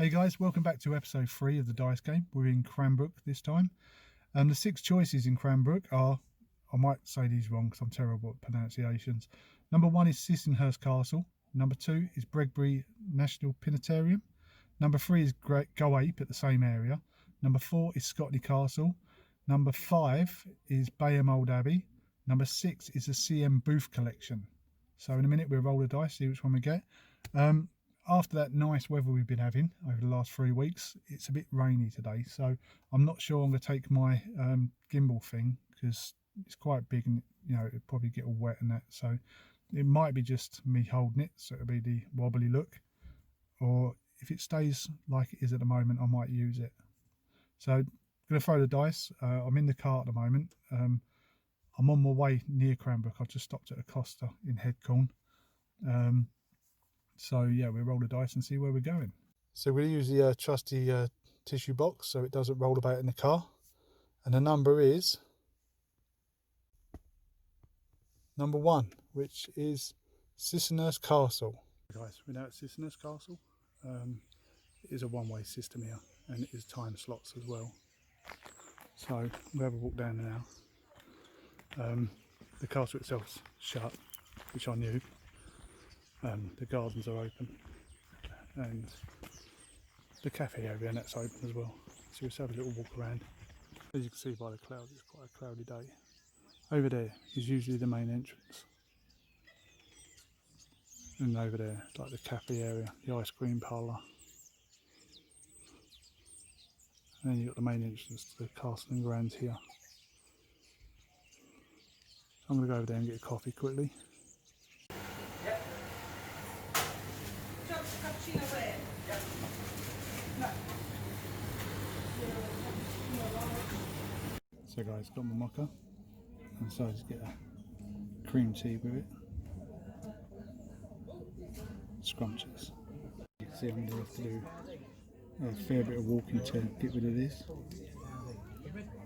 Hey guys, welcome back to episode 3 of the dice game. We're in Cranbrook this time. The 6 choices in Cranbrook are, I might say these wrong because I'm terrible at pronunciations. Number 1 is Sissinghurst Castle. Number 2 is Bregbury National Planetarium. Number 3 is Go Ape at the same area. Number 4 is Scotney Castle. Number 5 is Bayham Old Abbey. Number 6 is the CM Booth Collection. So in a minute we'll roll the dice, see which one we get. After that nice weather we've been having over the last 3 weeks, it's a bit rainy today, so I'm not sure I'm going to take my gimbal thing because it's quite big and it'll probably get all wet and that, so it might be just me holding it, so it'll be the wobbly look, or if it stays like it is at the moment I might use it. So I'm going to throw the dice. I'm in the car at the moment. I'm on my way near Cranbrook. I've just stopped at a Costa in Headcorn. So yeah, we'll roll the dice and see where we're going. So we'll use the trusty tissue box so it doesn't roll about in the car. And the number is number 1, which is Sissinghurst Castle. Guys, we're now at Sissinghurst Castle. It is a one-way system here, and it is time slots as well. So we'll have a walk down there now. The castle itself's shut, which I knew. The gardens are open, and the cafe area, and that's open as well. So let's have a little walk around. As you can see by the clouds, it's quite a cloudy day. Over there is usually the main entrance, and over there is like the cafe area, the ice cream parlour, and then you've got the main entrance to the castle and grounds here. So I'm going to go over there and get a coffee quickly. So guys, got my mocha and decided to get a cream tea with it. Scrumptious. You can see I'm going to have to do a fair bit of walking to get rid of this,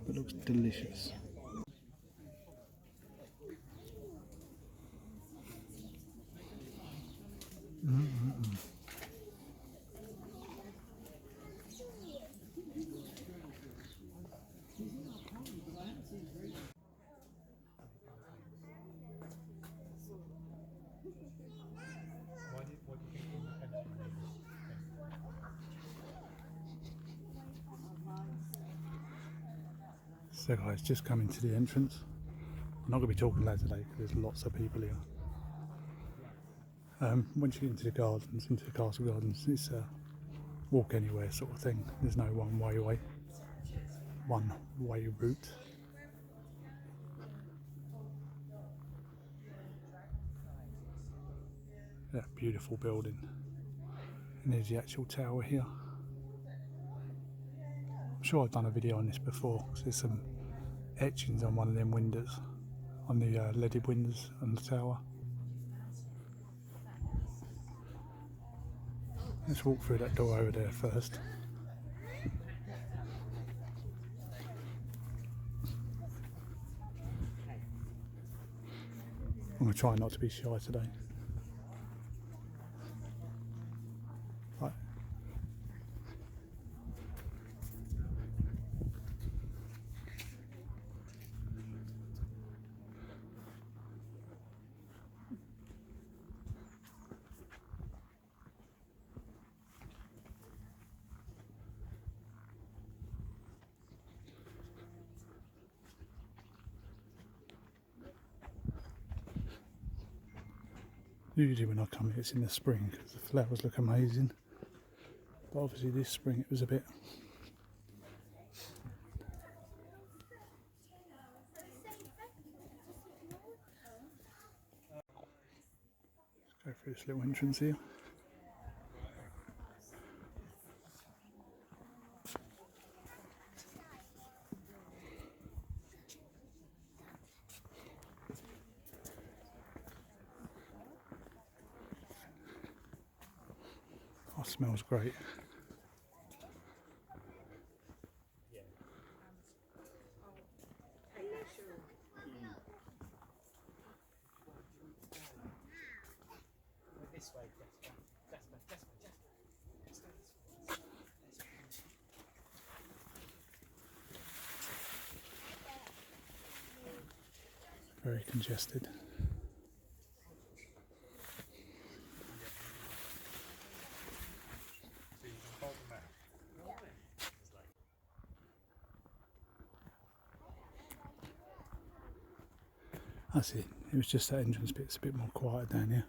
but it looks delicious. So guys, just coming to the entrance. I'm not going to be talking loud today because there's lots of people here. Once you get into the gardens, into the castle gardens, it's a walk anywhere sort of thing. There's no one way route. That beautiful building. And there's the actual tower here. I'm sure I've done a video on this before, because there's some etchings on one of them windows, on the leaded windows on the tower. Let's walk through that door over there first. I'm going to try not to be shy today. Right. Usually when I come here it's in the spring because the flowers look amazing, but obviously this spring it was a bit go through this little entrance here. Oh, it smells great. very congested. That's it. It was just that entrance bit. It's a bit more quiet down here.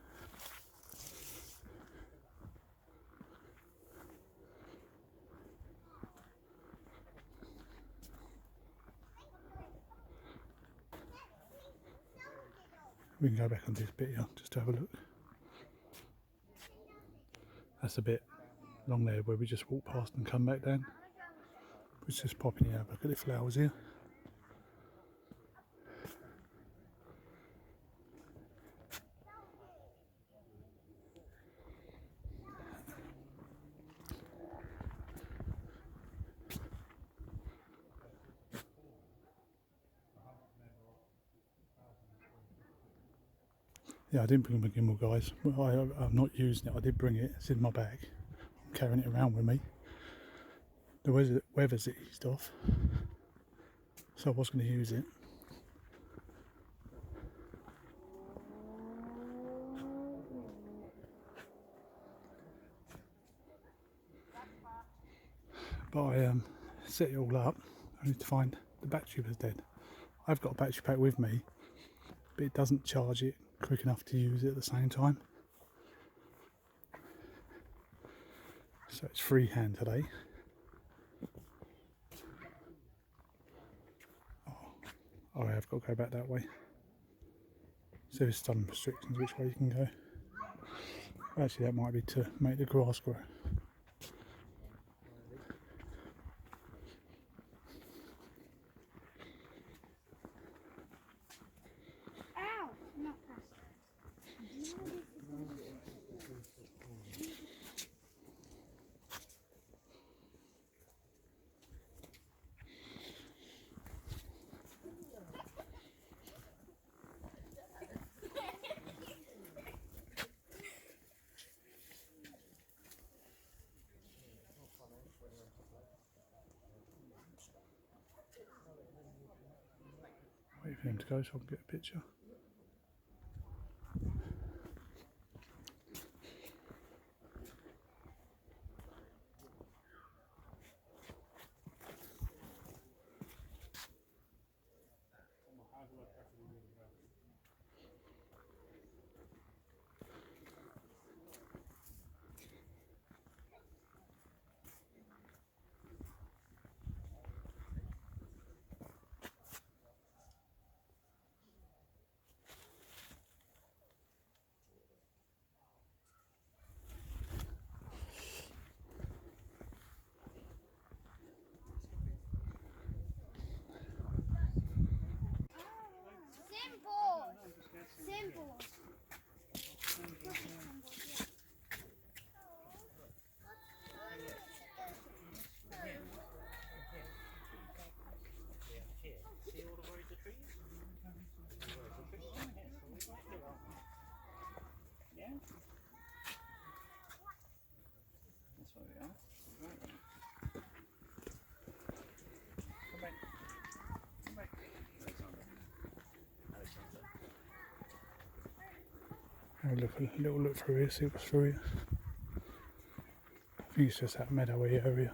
We can go back on this bit here just to have a look. That's a bit along there where we just walk past and come back down. It's just popping out. Look at the flowers here. Yeah, I didn't bring my gimbal, guys. Well, I'm not using it. I did bring it. It's in my bag. I'm carrying it around with me. The weather's eased off, so I was going to use it. But I set it all up. I need to find the battery was dead. I've got a battery pack with me, but it doesn't charge it quick enough to use it at the same time. So it's freehand today. Oh, I have got to go back that way. So there's some restrictions which way you can go. Actually, that might be to make the grass grow. Wait for him to go so I can get a picture. Simple. Yeah? That's where we are. Right. Come back. Come back. Alexander. Have a little look through here, see what's through here. I think it's just that meadowy area.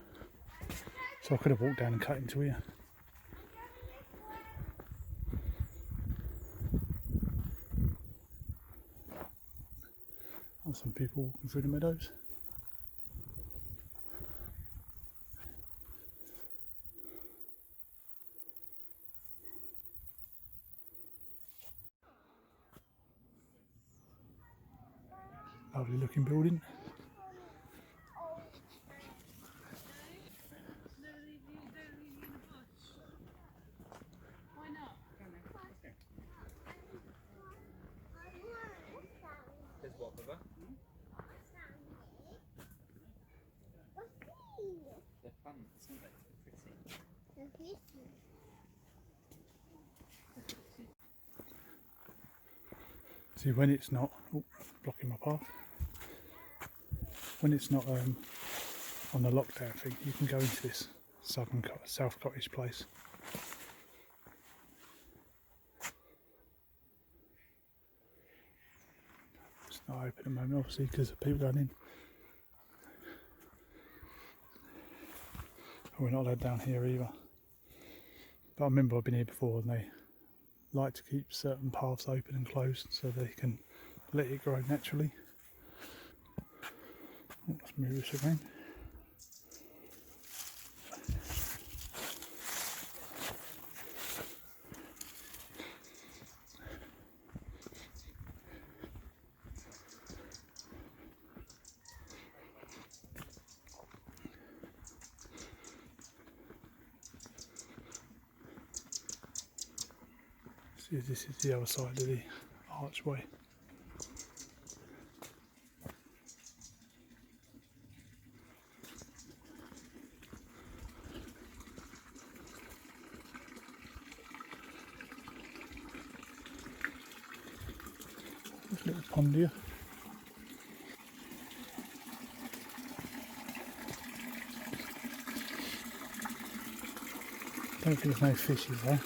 So I could have walked down and cut into here. And some people walking through the meadows. Lovely looking building. There's what, brother? They're fun, isn't they? They're pretty. See, when it's not blocking my path, when it's not on the lockdown thing, you can go into this South Cottage place. not open at the moment, obviously, because of people going in. We're not allowed down here either. But I remember I've been here before and they like to keep certain paths open and closed so they can let it grow naturally. Let's move this again. See, this is the other side of the archway. There's a little pond here. Don't think there's no fishes there.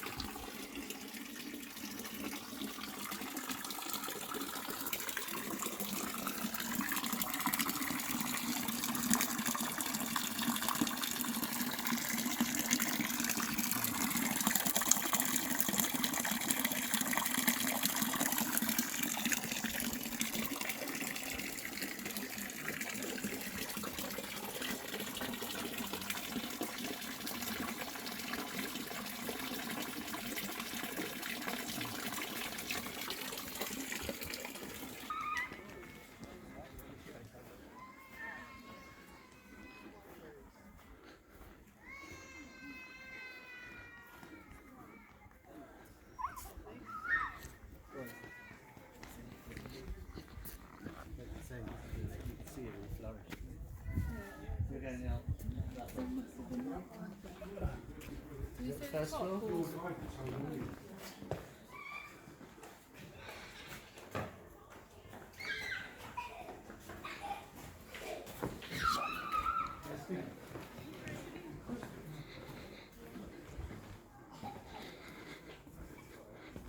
First floor?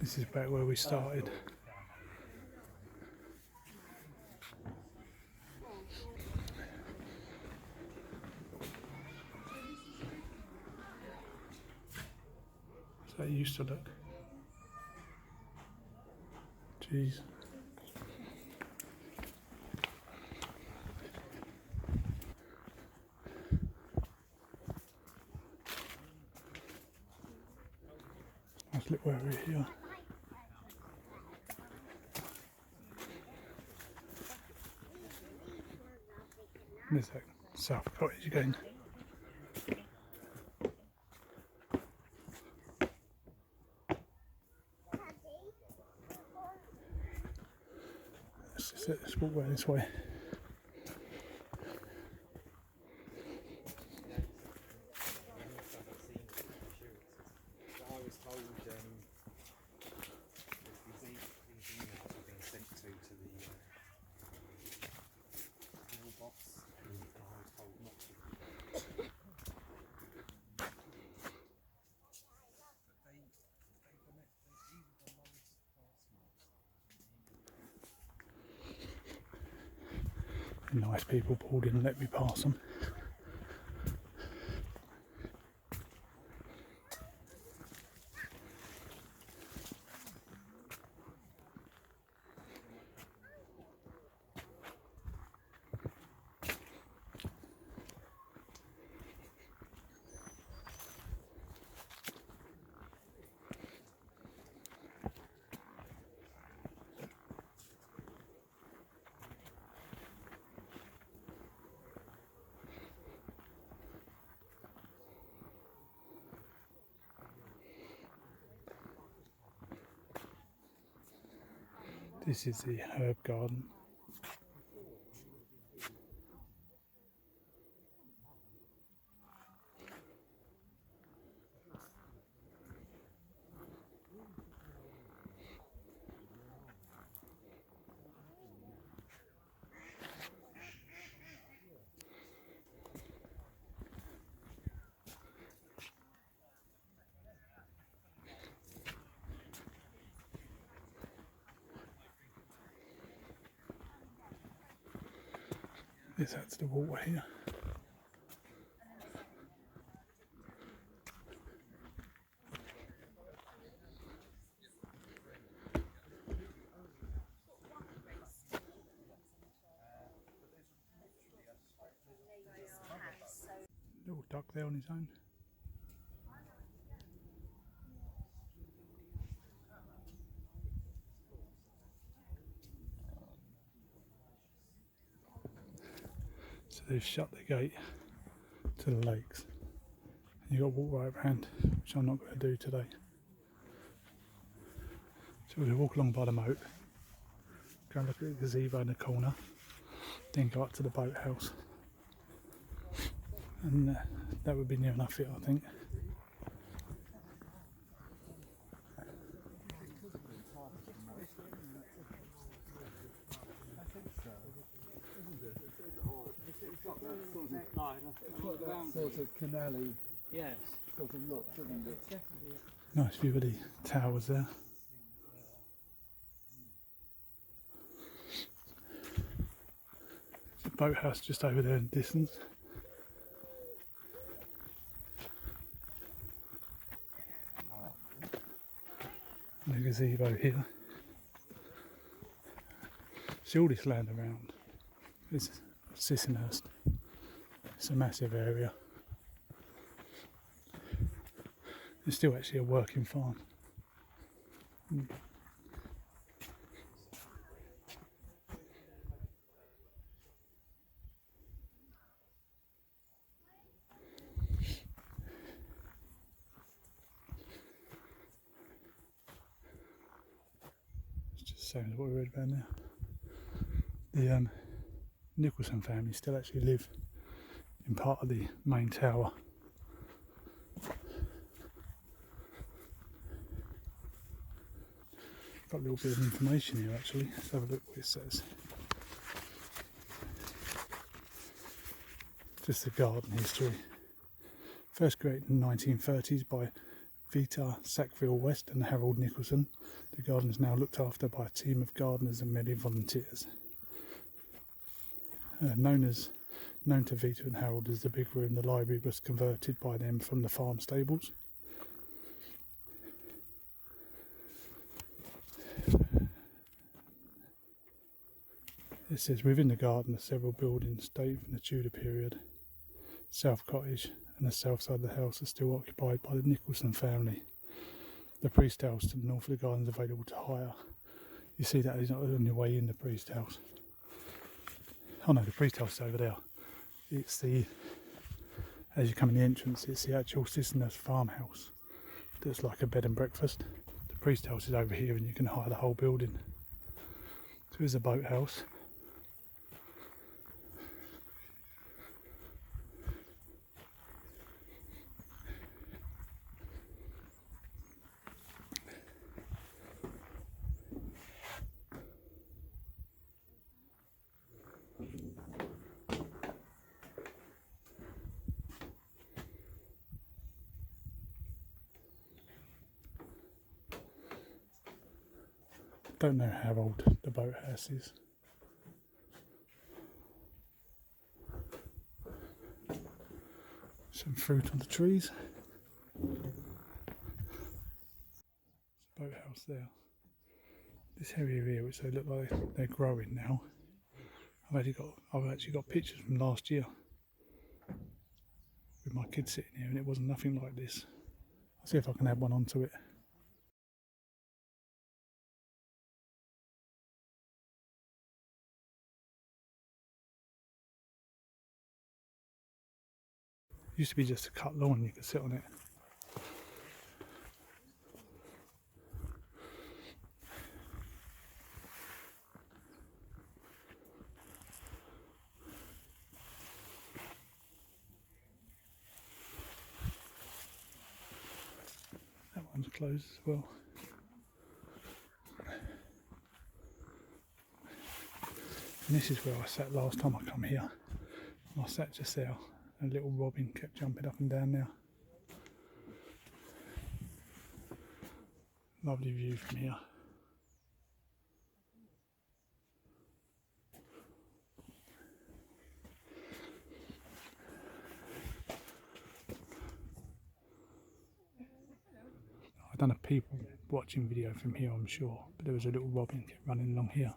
This is back where we started. So it used to look. Jeez. Let's look where we're here. There's that South Cottage again. Let's walk back this way. I was told these emails were being sent to the mailbox, and I was told not to. Nice people pulled in and let me pass them. This is the herb garden. This adds to the water here. Little duck there on his own. So they've shut the gate to the lakes. And you've got to walk right round, which I'm not going to do today. So we'll walk along by the moat, go and look at the gazebo in the corner, then go up to the boathouse. And that would be near enough here, I think. Sort of canal-y Yes. sort of look, doesn't it? Nice view of the towers there. The boathouse just over there in the distance. And the gazebo here. See all this land around. It's Sissinghurst. It's a massive area. It's still actually a working farm. It's just the same as what we read about now. The Nicholson family still actually live in part of the main tower. Got a little bit of information here actually. Let's have a look what it says. Just the garden history. First created in the 1930s by Vita Sackville-West and Harold Nicholson. The garden is now looked after by a team of gardeners and many volunteers. Known to Vita and Harold as the big room, the library was converted by them from the farm stables. It says within the garden are several buildings dating from the Tudor period. South Cottage and the south side of the house are still occupied by the Nicholson family. The priest house to the north of the garden is available to hire. You see that is not on your way in the priest house. Oh no, the priest house is over there. It's the, as you come in the entrance, it's the actual Sissinghurst farmhouse. That's like a bed and breakfast. The priest house is over here and you can hire the whole building. So here's a boathouse. Don't know how old the boathouse is. Some fruit on the trees. There's a boathouse there. This area here, which they look like they're growing now. I've actually got pictures from last year with my kids sitting here, and it wasn't nothing like this. I'll see if I can add one onto it. It used to be just a cut lawn, you could sit on it. That one's closed as well. And this is where I sat last time I come here. I sat just there. A little robin kept jumping up and down there. Lovely view from here. I've done a people watching video from here, I'm sure, but there was a little robin kept running along here.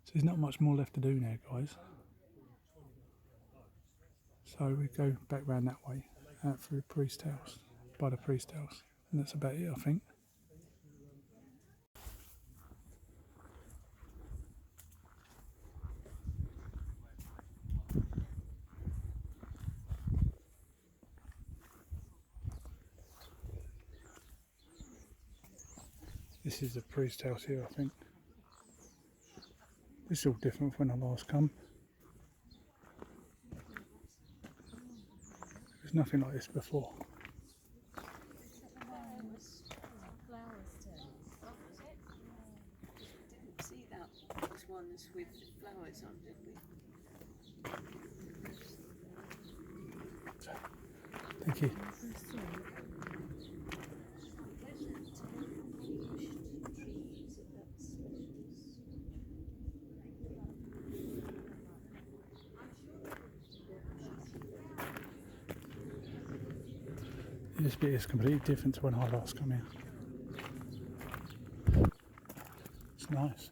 So there's not much more left to do now, guys. So we go back round that way, out through the priest house, by the priest house, and that's about it, I think. This is the priest house here, I think. This is all different from when I last come. There's nothing like this before. Didn't see that ones with flowers on, did we? Thank you. This bit is completely different to when I last come here. It's nice.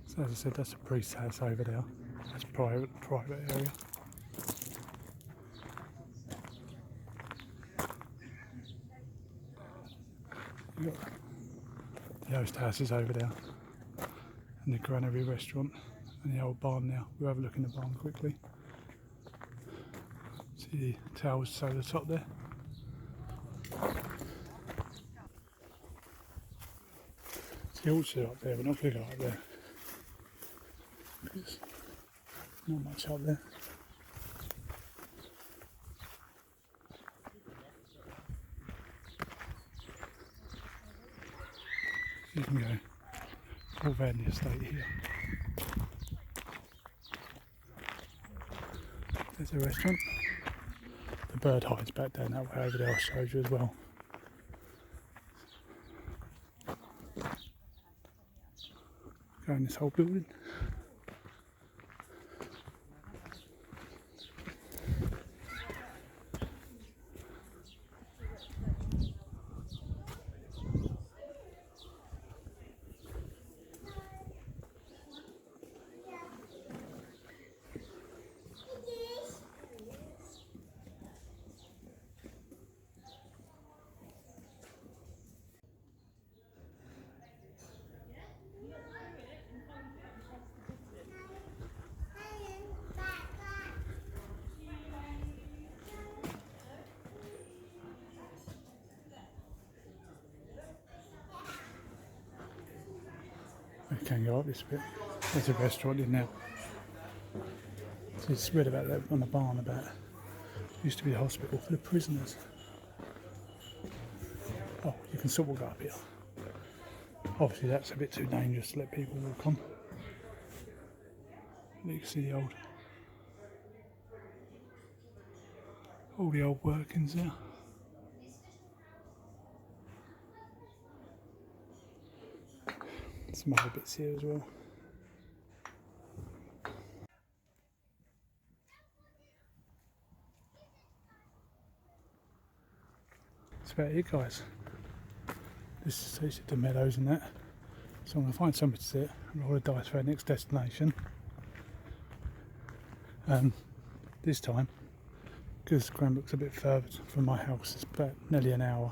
So as I said, that's a priest's house over there. That's private area. You've got the host houses over there, and the granary restaurant, and the old barn now. We'll have a look in the barn quickly. See the towers over the top there. It's the orchard up there, we're not going to go up there. There's not much up there. You can go all around the estate here. There's a restaurant. The bird hides back down that way over there, I showed you as well. Go in this whole building. We can go up this bit. There's a restaurant in there. So it's read about that on the barn about it used to be a hospital for the prisoners. Oh, you can sort of go up here. Obviously that's a bit too dangerous to let people walk on. You can see all the old workings there. Some other bits here as well. That's about it, guys. This is the meadows and that. So I'm going to find somewhere to sit and roll a dice for our next destination. This time, because Cranbrook's a bit further from my house, it's about nearly an hour.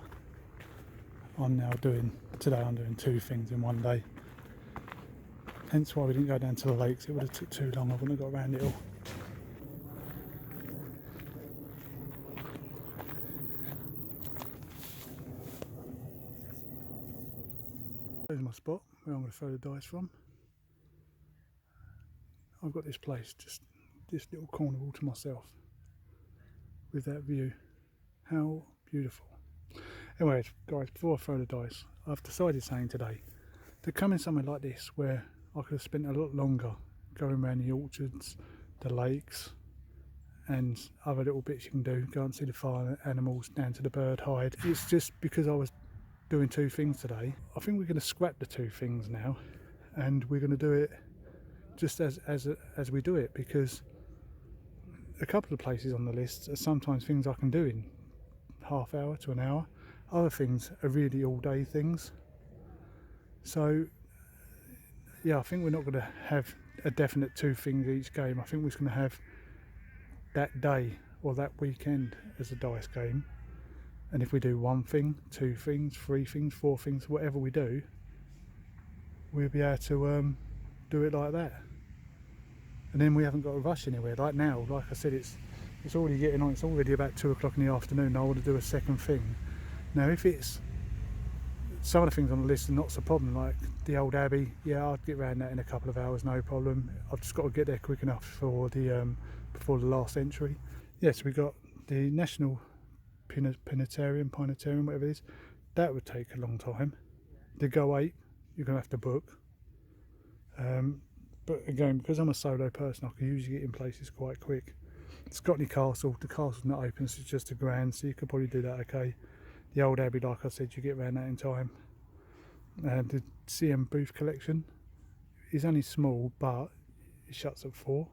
Today I'm doing two things in one day. Hence why we didn't go down to the lakes. It would have took too long. I wouldn't have got around it all. There's my spot where I'm going to throw the dice from. I've got this place, just this little corner all to myself with that view. How beautiful. Anyways, guys, before I throw the dice, I've decided something today. To come in somewhere like this where I could have spent a lot longer going around the orchards, the lakes, and other little bits you can do. Go and see the farm animals, down to the bird hide. It's just because I was doing two things today. I think we're going to scrap the two things now, and we're going to do it just as we do it, because a couple of places on the list are sometimes things I can do in half hour to an hour. Other things are really all day things. So yeah, I think we're not going to have a definite two things each game. I think we're just going to have that day or that weekend as a dice game, and if we do one thing, two things, three things, four things, whatever we do, we'll be able to do it like that, and then we haven't got to rush anywhere. Like now, like I said, it's already getting on. It's already about 2 o'clock in the afternoon. I want to do a second thing. Now if it's some of the things on the list are not so problem, like the old Abbey, yeah, I'd get around that in a couple of hours, no problem. I've just got to get there quick enough for the before the last entry. Yes, we got the National Planetarium, whatever it is. That would take a long time. The Go 8, you're going to have to book. But again, because I'm a solo person, I can usually get in places quite quick. Scotney Castle, the castle's not open, so it's just a grand, so you could probably do that okay. The old Abbey, like I said, you get around that in time. The CM booth collection is only small, but it shuts at 4.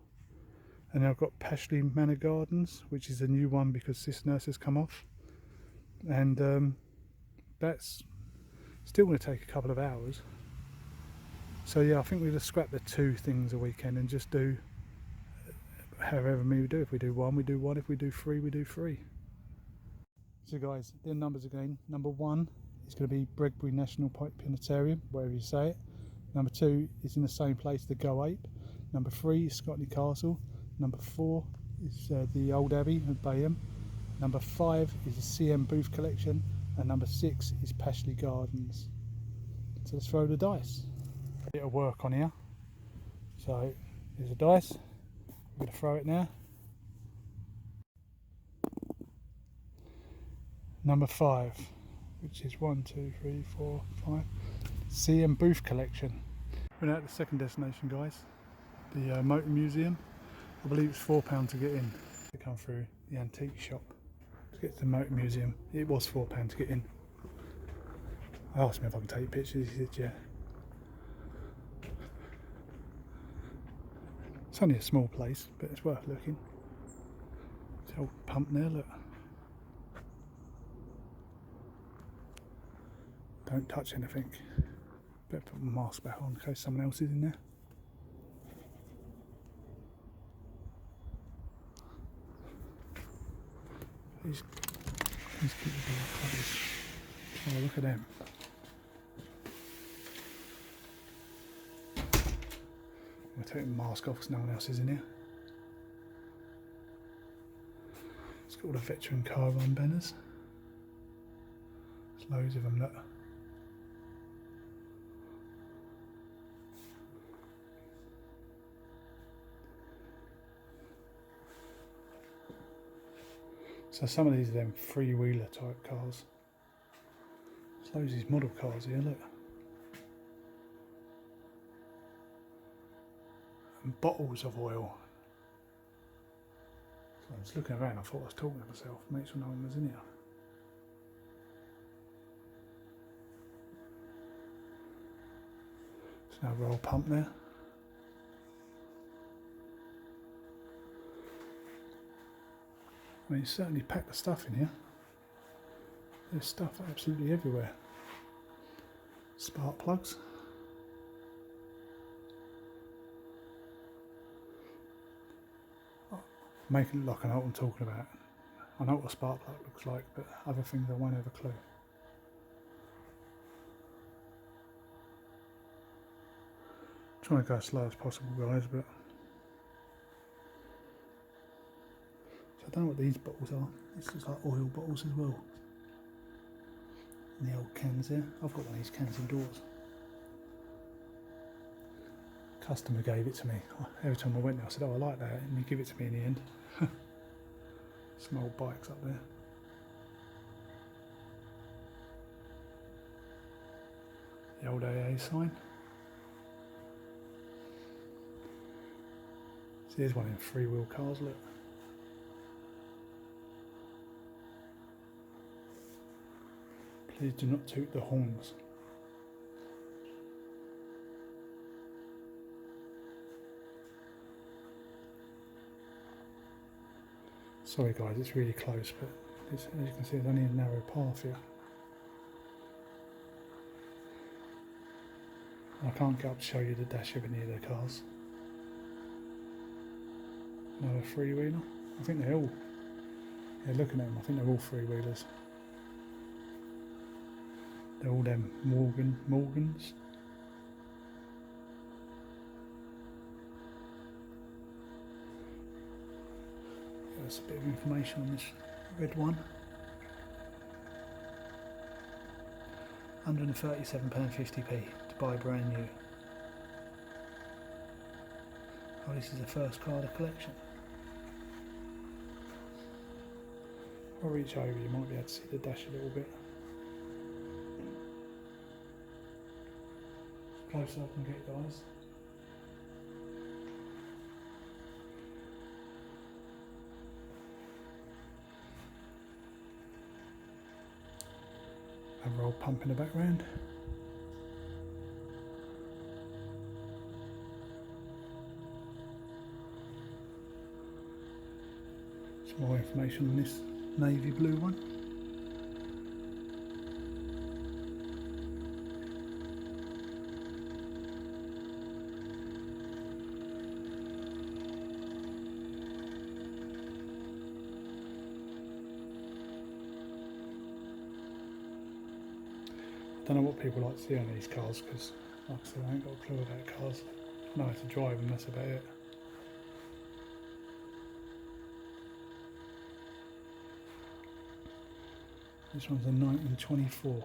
And then I've got Pashley Manor Gardens, which is a new one because Sis Nurse has come off, and that's still going to take a couple of hours. So yeah, I think we'll just scrap the two things a weekend and just do however many we do. If we do one, we do one. If we do three, we do three. So guys, the numbers again. Number 1 is going to be Bregbury National Planetarium, wherever you say it. Number 2 is in the same place, the Go Ape. Number 3 is Scotney Castle. Number 4 is the Old Abbey at Bayham. Number 5 is the CM Booth Collection, and number 6 is Pashley Gardens. So let's throw the dice. A bit of work on here. So here's a dice. I'm going to throw it now. Number 5, which is 1, 2, 3, 4, 5. CM Booth Collection. We're now at the second destination, guys. The Motor Museum. I believe it's £4 to get in. To come through the antique shop to get to the Motor Museum. It was £4 to get in. I asked him if I could take pictures. He said yeah. It's only a small place, but it's worth looking. There's an old pump there, look. Don't touch anything. Better put my mask back on in case someone else is in there. These people are closed. Oh, look at them. I'm taking the mask off because no one else is in here. It's got all the veteran car run banners. There's loads of them, look. So some of these are them three-wheeler type cars. There's loads of these model cars here, look. And bottles of oil. So I was looking around, I thought I was talking to myself, make sure no one was in here. There's another oil pump there. I mean, it's certainly packed the stuff in here. There's stuff absolutely everywhere. Spark plugs. Making it like I know what I'm talking about. I know what a spark plug looks like, but other things I won't have a clue. Trying to go as slow as possible, guys, but I don't know what these bottles are. This looks like oil bottles as well. And the old cans there. I've got one of these cans indoors. Customer gave it to me. Every time I went there I said, oh, I like that, and he gave it to me in the end. Some old bikes up there. The old AA sign. So here's one in three-wheel cars, look. Please do not toot the horns. Sorry guys, it's really close, but as you can see, there's only a narrow path here. I can't get up to show you the dash of any of the cars. Another three-wheeler. I think they're all, yeah, looking at them, I think they're all three-wheelers. They're all them Morgans. There's a bit of information on this red one. £137.50p to buy brand new. Oh, this is the first car of the collection. If I reach over, you might be able to see the dash a little bit. Close up and get, guys. Another old pump in the background. Some more information on this navy blue one. I don't know what people like to see on these cars because, like I said, I ain't got a clue about cars. I know how to drive and that's about it. This one's a 1924.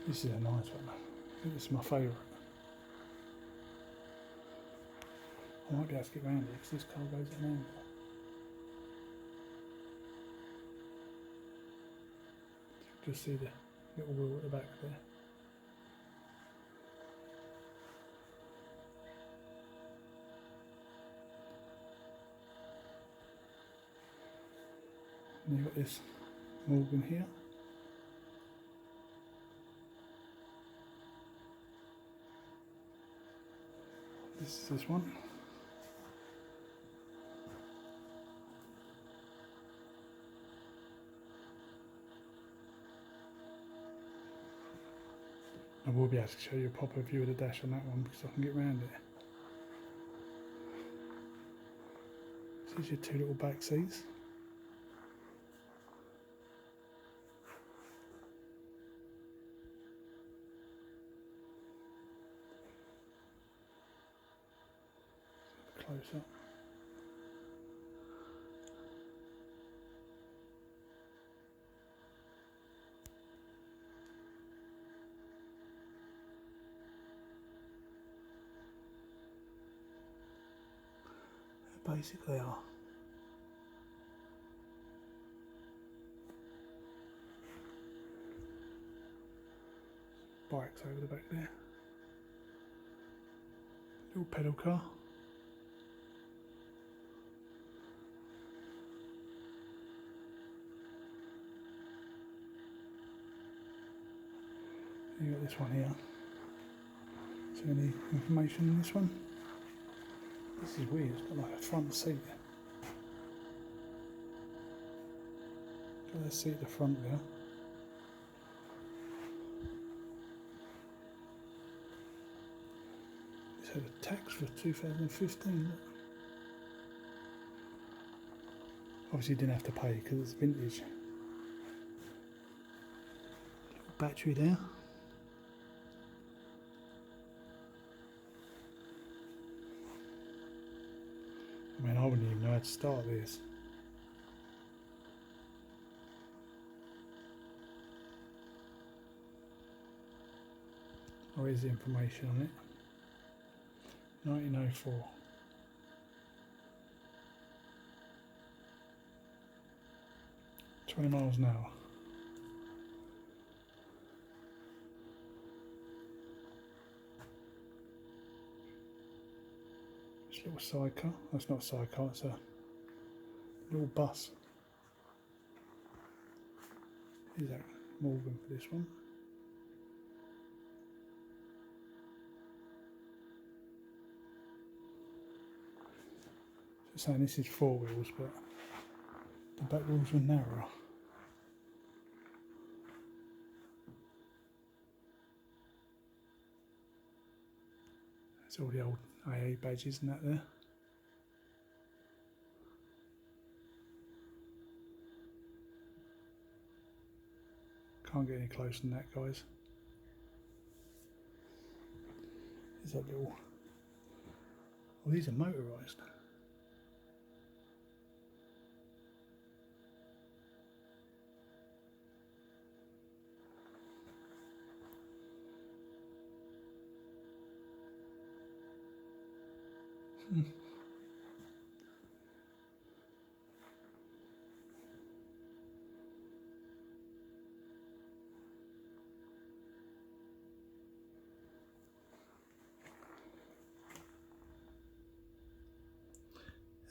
This is a nice one. I think this is my favourite. I might be able to get around it because this car goes at an angle. Just see the little wheel at the back there. And you've got this Morgan here. This is this one. I will be able to show you a proper view of the dash on that one because I can get around it. So there's your two little back seats. Close up. They basically are. Bikes over the back there. Little pedal car. You got this one here. Is there any information on this one? This is weird, it's got like a front seat. Got a seat at the front there. This had a tax for 2015. Look. Obviously didn't have to pay because it's vintage. Little battery there. I mean, I wouldn't even know how to start this. Or is the information on it? 1904. $20 miles an hour. sidecar. That's not a sidecar, it's a little bus. Is that Morgan for this one? So saying this is 4 wheels, but the back wheels were narrower. That's all the old AA badges and that there. Can't get any closer than that, guys. There's that little... Oh, these are motorised.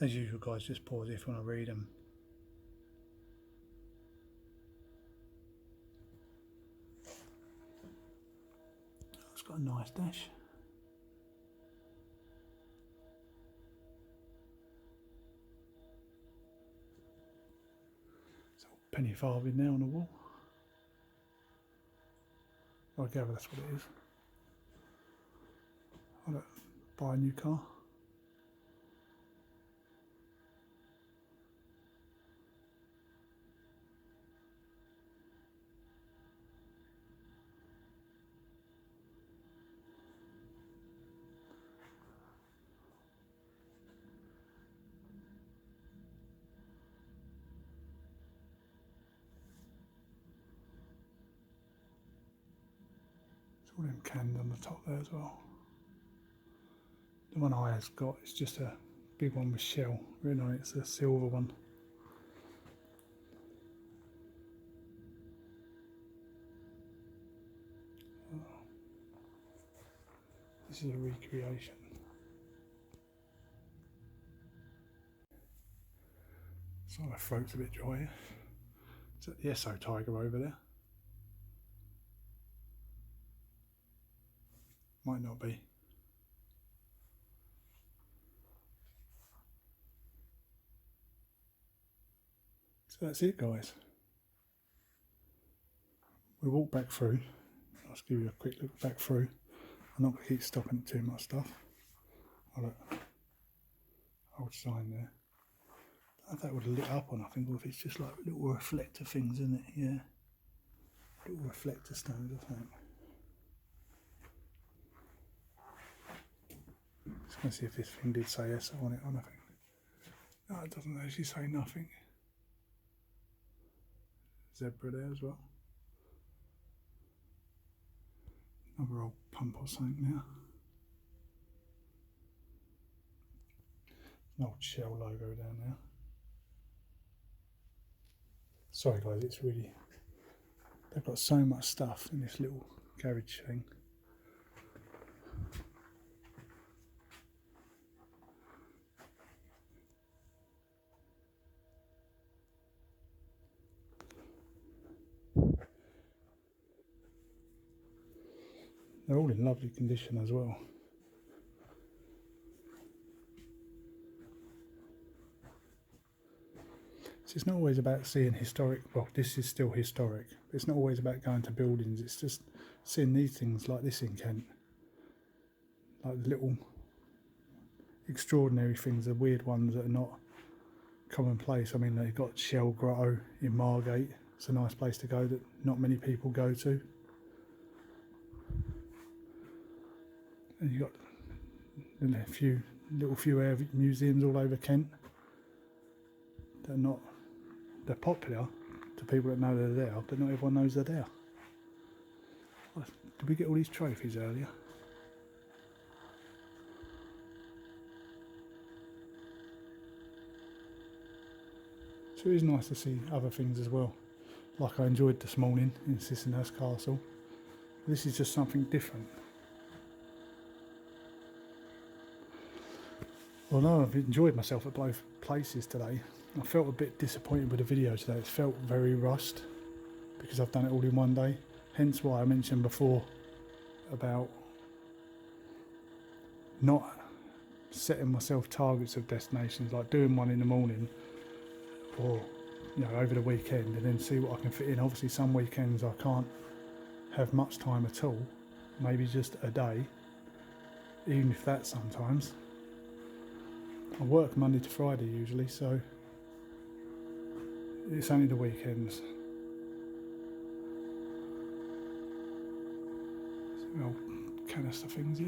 As usual, guys, just pause if you want to read them. It's got a nice dash. It's a penny farthing there on the wall. I gather that's what it is. I don't buy a new car. All them cans on the top there as well. The one I has got is just a big one with shell written on it. It's a silver one. This is a recreation. So my throat's a bit dry here. Is that the Esso Tiger over there? Might not be. So that's it, guys. We walk back through. I'll just give you a quick look back through. I'm not going to keep stopping at too much stuff. Oh, look. Old sign there. I don't know if that would have lit up or nothing, or if it's just like little reflector things, isn't it? Yeah. Little reflector stones, I think. Just going to see if this thing did say yes on it or nothing. No, it doesn't actually say nothing. Zebra there as well. Another old pump or something now. An old Shell logo down there. Sorry guys, it's really... They've got so much stuff in this little garage thing. They're all in lovely condition as well. So it's not always about seeing historic, well this is still historic, but it's not always about going to buildings, it's just seeing these things like this in Kent. Like the little extraordinary things, the weird ones that are not commonplace. I mean, they've got Shell Grotto in Margate, it's a nice place to go that not many people go to. And you've got a few museums all over Kent. They're popular to people that know they're there, but not everyone knows they're there. Did we get all these trophies earlier? So it is nice to see other things as well, like I enjoyed this morning in Sissinghurst Castle. This is just something different. Although I've enjoyed myself at both places today, I felt a bit disappointed with the video today. It felt very rushed because I've done it all in one day. Hence why I mentioned before about not setting myself targets of destinations, like doing one in the morning or over the weekend, and then see what I can fit in. Obviously some weekends I can't have much time at all, maybe just a day, even if that sometimes. I work Monday to Friday usually, so it's only the weekends. Some old canister things here.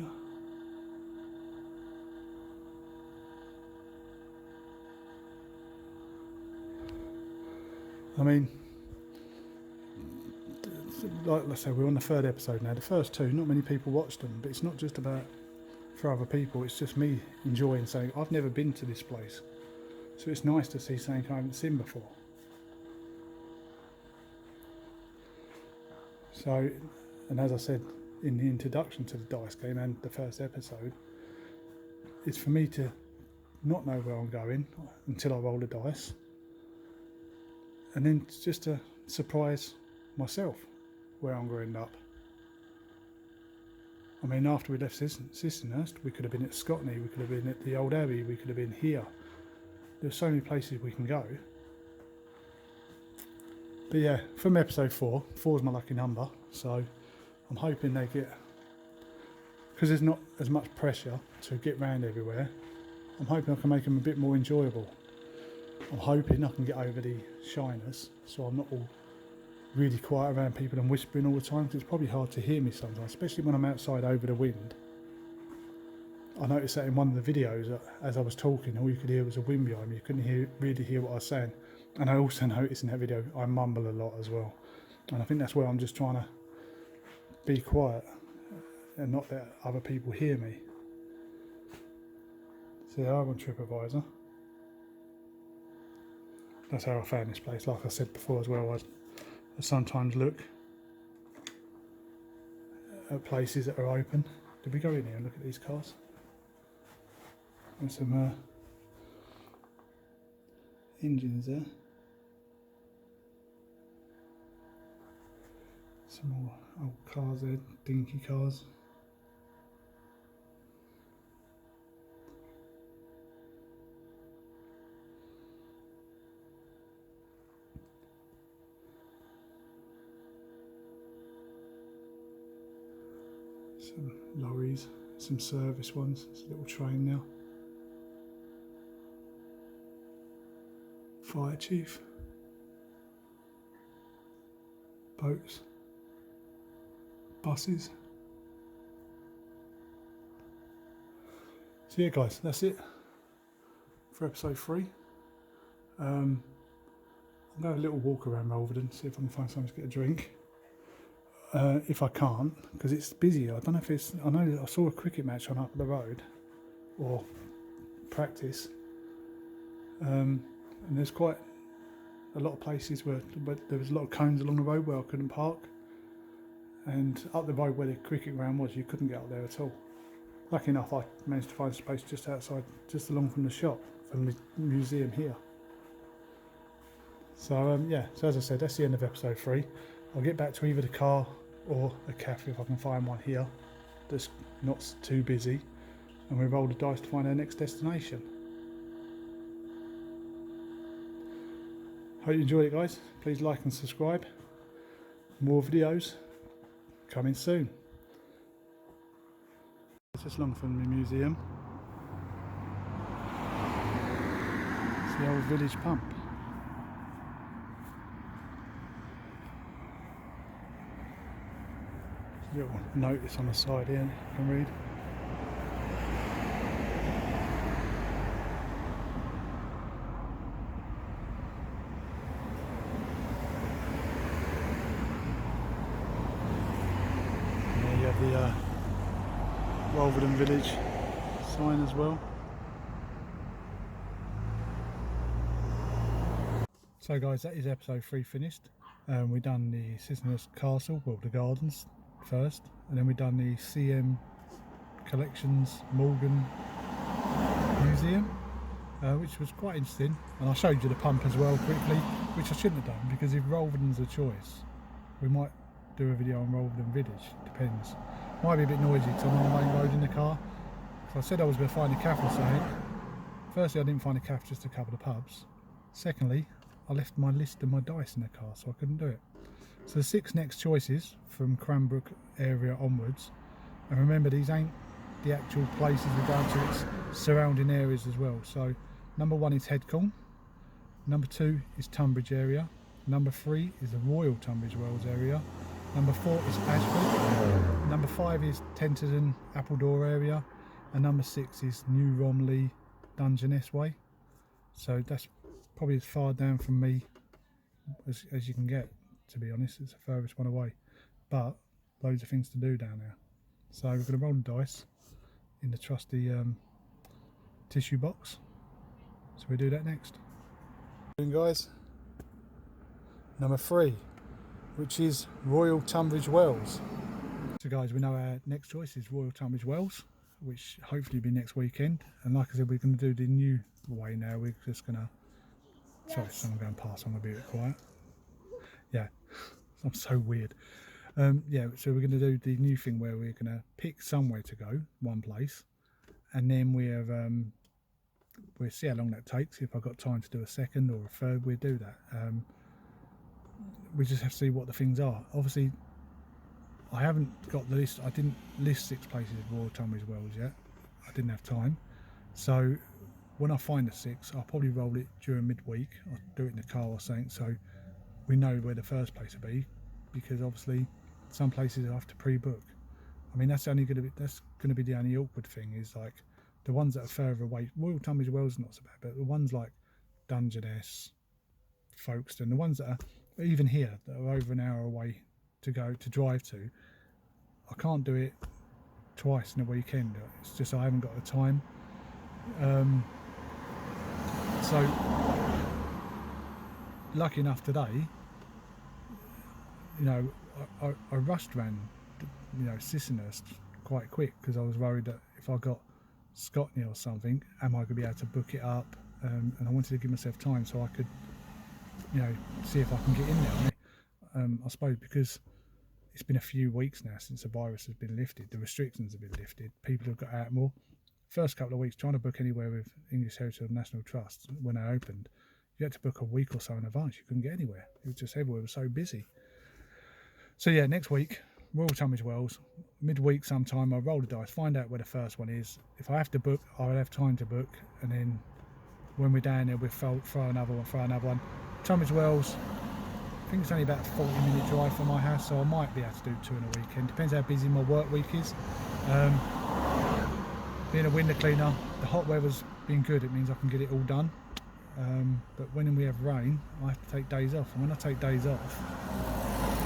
I mean, like I say, we're on the third episode now. The first two, not many people watched them, but it's not just about for other people, it's just me enjoying saying I've never been to this place, so it's nice to see something I haven't seen before. So, and as I said in the introduction to the dice game and the first episode, it's for me to not know where I'm going until I roll the dice, and then just to surprise myself where I'm going to end up. I mean, after we left Sissinghurst, we could have been at Scotney, we could have been at the Old Abbey, we could have been here. There's so many places we can go. But yeah, from episode 4 is my lucky number, so I'm hoping they get, because there's not as much pressure to get round everywhere, I'm hoping I can make them a bit more enjoyable. I'm hoping I can get over the shyness, so I'm not all really quiet around people and whispering all the time, because it's probably hard to hear me sometimes, especially when I'm outside over the wind. I noticed that in one of the videos, as I was talking, all you could hear was a wind behind me. You couldn't really hear what I was saying. And I also noticed in that video I mumble a lot as well, and I think that's where I'm just trying to be quiet and not let other people hear me. So yeah, I'm on TripAdvisor. That's how I found this place. Like I said before as well, I sometimes look at places that are open. Did we go in here and look at these cars? There's some engines there. Some more old cars there, dinky cars. Some lorries, some service ones. There's a little train now. Fire chief. Boats. Buses. So yeah guys, that's it for episode 3. I'm going to have a little walk around Malvern, see if I can find something to get a drink. If I can't, because it's busy. I don't know if it's, I know I saw a cricket match on up the road, or practice, and there's quite a lot of places where there was a lot of cones along the road where I couldn't park, and up the road where the cricket ground was, you couldn't get up there at all. Lucky enough I managed to find a space just outside, just along from the shop, from the museum here. So yeah, so as I said, that's the end of episode 3. I'll get back to either the car or a cafe if I can find one here that's not too busy, and we roll the dice to find our next destination. Hope you enjoyed it guys. Please like and subscribe. More videos coming soon. It's just along from the museum. It's the old village pump. Little notice on the side here you can read. And there you have the Wolverton Village sign as well. So guys, that is episode 3 finished. We've done the Sissinghurst Castle, well the gardens first, and then we've done the CM Collections Morgan Museum. museum, which was quite interesting. And I showed you the pump as well quickly, which I shouldn't have done, because if Rolvedon's a choice, we might do a video on Rolvedon Village, depends. Might be a bit noisy because I'm on the main road in the car. So I said I was going to find a cafe or something. Firstly, I didn't find a cafe, just a couple of pubs. Secondly, I left my list and my dice in the car, so I couldn't do it. So the 6 next choices from Cranbrook area onwards, and remember these ain't the actual places we're going to, it's surrounding areas as well. So number 1 is Headcombe, number 2 is Tunbridge area, number 3 is the Royal Tunbridge Wells area, number 4 is Ashford, number 5 is Tenterden Appledore area, and number 6 is New Romley Dungeness Way. So that's probably as far down from me as you can get, to be honest. It's the furthest one away, but loads of things to do down there. So we're going to roll the dice in the trusty tissue box, so we do that next. Guys, number 3, which is Royal Tunbridge Wells. So guys, we know our next choice is Royal Tunbridge Wells, which hopefully will be next weekend. And like I said, we're going to do the new way now. We're just going to, sorry, someone going past, I'm going to be a bit quiet. Yeah, I'm so weird. Yeah, so we're going to do the new thing where we're going to pick somewhere to go, one place, and then we have we'll see how long that takes. If I've got time to do a second or a third, we'll do that. We just have to see what the things are. Obviously, I haven't got the list. I didn't list 6 places of Royal Tunbridge Wells yet. I didn't have time. So when I find the 6, I'll probably roll it during midweek. I'll do it in the car or something, so we know where the first place will be, because obviously some places I have to pre-book. I mean, that's going to be the only awkward thing, is like the ones that are further away. Royal Tunbridge Wells is not so bad, but the ones like Dungeness, Folkestone, the ones that are even here that are over an hour away to drive to, I can't do it twice in a weekend. It's just I haven't got the time. So lucky enough today, you know, I rushed around, you know, Sissinghurst quite quick, because I was worried that if I got Scotney or something, am I going to be able to book it up? And I wanted to give myself time so I could, you know, see if I can get in there. I suppose because it's been a few weeks now since the virus has been lifted, the restrictions have been lifted, people have got out more. First couple of weeks, trying to book anywhere with English Heritage National Trust, when I opened, you had to book a week or so in advance. You couldn't get anywhere. It was just everywhere was so busy. So yeah, next week, Royal Tunbridge Wells, midweek sometime, I'll roll the dice, find out where the first one is. If I have to book, I'll have time to book, and then when we're down there, we'll throw another one. Tunbridge Wells, I think it's only about a 40-minute drive from my house, so I might be able to do 2 in a weekend. Depends how busy my work week is. Being a window cleaner, the hot weather's been good. It means I can get it all done. But when we have rain, I have to take days off. And when I take days off,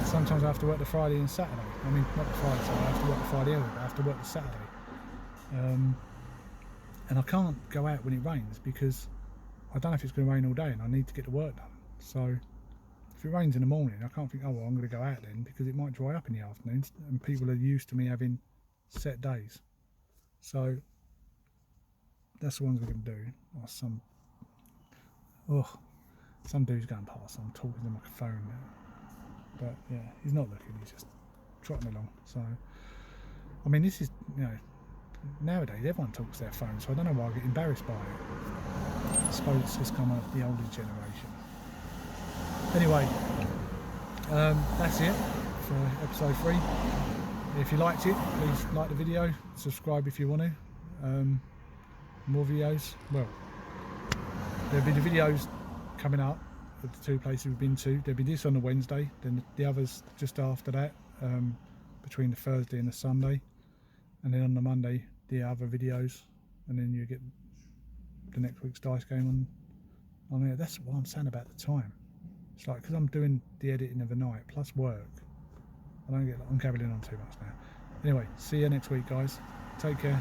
sometimes I have to work the Friday and Saturday. I mean, not the Friday, so I have to work the Friday early, but I have to work the Saturday. And I can't go out when it rains, because I don't know if it's going to rain all day and I need to get the work done. So if it rains in the morning, I can't think, oh well, I'm going to go out then, because it might dry up in the afternoons, and people are used to me having set days. So that's the ones we're going to do. Or some dude's going past, I'm talking to my phone now. But yeah, he's not looking, he's just trotting along. So I mean, this is, you know, nowadays everyone talks their phone, so I don't know why I get embarrassed by it. I suppose it's just come of the older generation. Anyway, that's it for episode 3. If you liked it, please like the video, subscribe if you want to. More videos, well, there'll be the videos coming up of the 2 places we've been to. There'll be this on the Wednesday, then the others just after that, between the Thursday and the Sunday, and then on the Monday the other videos, and then you get the next week's dice game on there. That's what I'm saying about the time. It's like, because I'm doing the editing of the night plus work, I'm gabbling on too much now. Anyway, see you next week, guys. Take care.